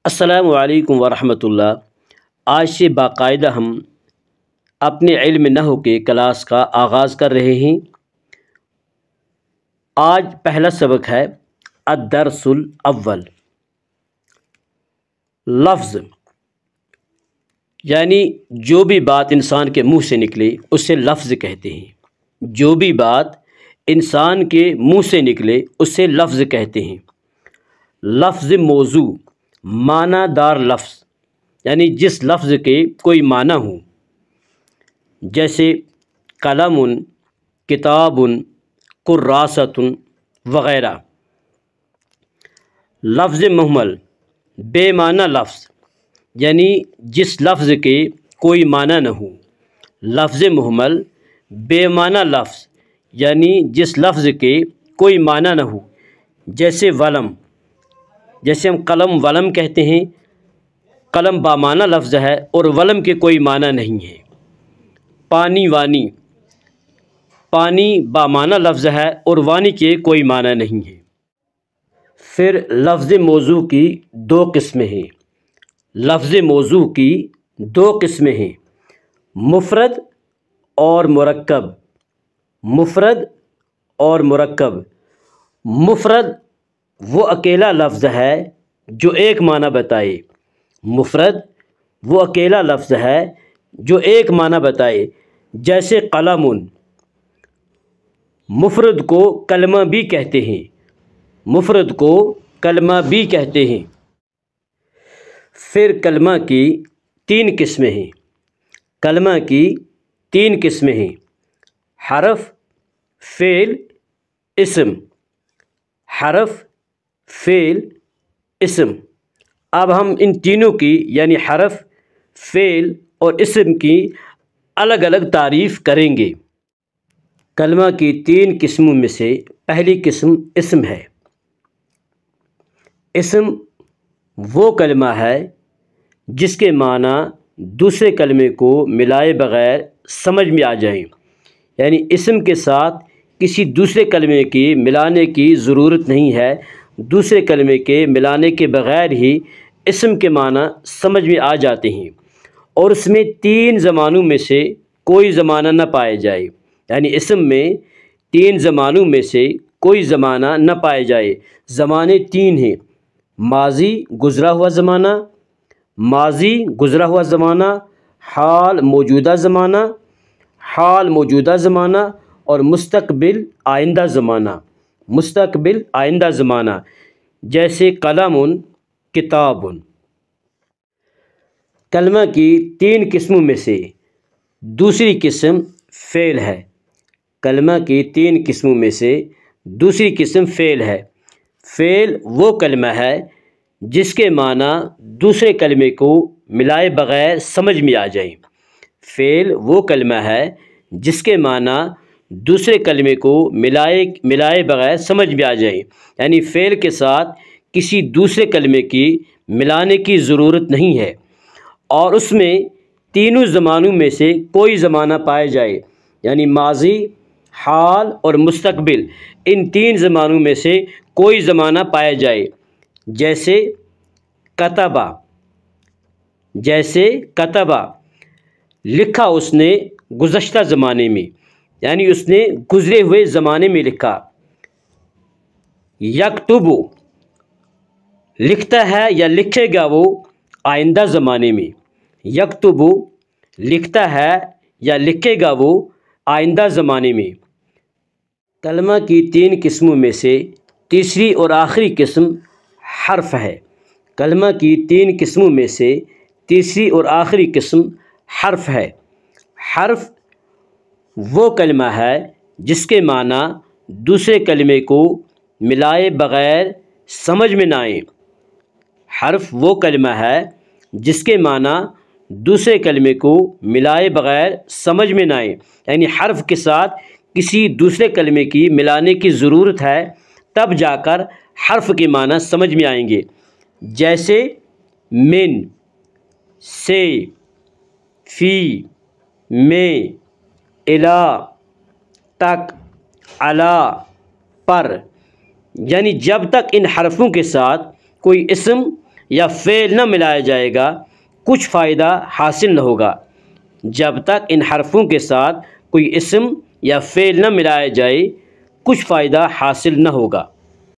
السلام علیکم ورحمۃ اللہ۔ آج سے باقاعدہ ہم اپنے علم نحو کے کلاس کا آغاز کر رہے ہیں۔ آج پہلا سبق ہے الدرس الاول۔ لفظ یعنی جو بھی بات انسان کے منہ سے نکلے اسے لفظ کہتے ہیں۔ جو بھی بات انسان کے منہ سے نکلے اسے لفظ کہتے ہیں۔ لفظ موضوع معنی دار لفظ یعنی جس لفظ کے کوئی معنی ہو، جیسے قلم، کتاب، کراست وغیرہ۔ لفظ مہمل بے معنی لفظ یعنی جس لفظ کے کوئی معنی نہ ہو۔ لفظ مہمل بے معنی لفظ یعنی جس لفظ کے کوئی معنی نہ ہو، جیسے ولم، جیسے ہم قلم ولم کہتے ہیں۔ قلم بامعنی لفظ ہے اور ولم کے کوئی معنی نہیں ہے۔ پانی وانی، پانی بامعنی لفظ ہے اور وانی کے کوئی معنی نہیں ہے۔ پھر لفظ موضوع کی دو قسمیں ہیں۔ لفظ موضوع کی دو قسمیں ہیں، مفرد اور مرکب۔ مفرد اور مرکب۔ مفرد وہ اکیلا لفظ ہے جو ایک معنی بتائے۔ مفرد وہ اکیلا لفظ ہے جو ایک معنی بتائے، جیسے قلم۔ مفرد کو کلمہ بھی کہتے ہیں۔ مفرد کو کلمہ بھی کہتے ہیں۔ پھر کلمہ کی تین قسمیں ہیں۔ کلمہ کی تین قسمیں ہیں، حرف، فعل، اسم۔ حرف، فعل، اسم۔ اب ہم ان تینوں کی یعنی حرف، فعل اور اسم کی الگ الگ تعریف کریں گے۔ کلمہ کی تین قسموں میں سے پہلی قسم اسم ہے۔ اسم وہ کلمہ ہے جس کے معنی دوسرے کلمے کو ملائے بغیر سمجھ میں آ جائیں، یعنی اسم کے ساتھ کسی دوسرے کلمے کی ملانے کی ضرورت نہیں ہے۔ دوسرے کلمے کے ملانے کے بغیر ہی اسم کے معنی سمجھ میں آ جاتے ہیں، اور اس میں تین زمانوں میں سے کوئی زمانہ نہ پائے جائے، یعنی اسم میں تین زمانوں میں سے کوئی زمانہ نہ پائے جائے۔ زمانے تین ہیں، ماضی گزرا ہوا زمانہ، ماضی گزرا ہوا زمانہ، حال موجودہ زمانہ، حال موجودہ زمانہ، اور مستقبل آئندہ زمانہ۔ مستقبل آئندہ زمانہ، جیسے قلم، کتاب۔ کلمہ کی تین قسموں میں سے دوسری قسم فعل ہے۔ کلمہ کی تین قسموں میں سے دوسری قسم فعل ہے۔ فعل وہ کلمہ ہے جس کے معنی دوسرے کلمے کو ملائے بغیر سمجھ میں آ جائیں۔ فعل وہ کلمہ ہے جس کے معنی دوسرے کلمے کو ملائے بغیر سمجھ میں آ جائیں، یعنی فعل کے ساتھ کسی دوسرے کلمے کی ملانے کی ضرورت نہیں ہے، اور اس میں تینوں زمانوں میں سے کوئی زمانہ پائے جائے، یعنی ماضی، حال اور مستقبل۔ ان تین زمانوں میں سے کوئی زمانہ پایا جائے، جیسے کتبہ۔ جیسے کتبہ، لکھا اس نے گزشتہ زمانے میں، یعنی اس نے گزرے ہوئے زمانے میں لکھا۔ یکتب، لکھتا ہے یا لکھے گا وہ آئندہ زمانے میں۔ یکتب، لکھتا ہے یا لکھے گا وہ آئندہ زمانے میں۔ کلمہ کی تین قسموں میں سے تیسری اور آخری قسم حرف ہے۔ کلمہ کی تین قسموں میں سے تیسری اور آخری قسم حرف ہے۔ حرف وہ کلمہ ہے جس کے معنی دوسرے کلمے کو ملائے بغیر سمجھ میں نہ آئیں۔ حرف وہ کلمہ ہے جس کے معنی دوسرے کلمے کو ملائے بغیر سمجھ میں نہ آئیں، یعنی حرف کے ساتھ کسی دوسرے کلمے کی ملانے کی ضرورت ہے، تب جا کر حرف کے معنی سمجھ میں آئیں گے، جیسے من، سے، فی، میں، الی، تک، علی، پر۔ یعنی جب تک ان حرفوں کے ساتھ کوئی اسم یا فعل نہ ملایا جائے گا کچھ فائدہ حاصل نہ ہوگا۔ جب تک ان حرفوں کے ساتھ کوئی اسم یا فعل نہ ملایا جائے کچھ فائدہ حاصل نہ ہوگا۔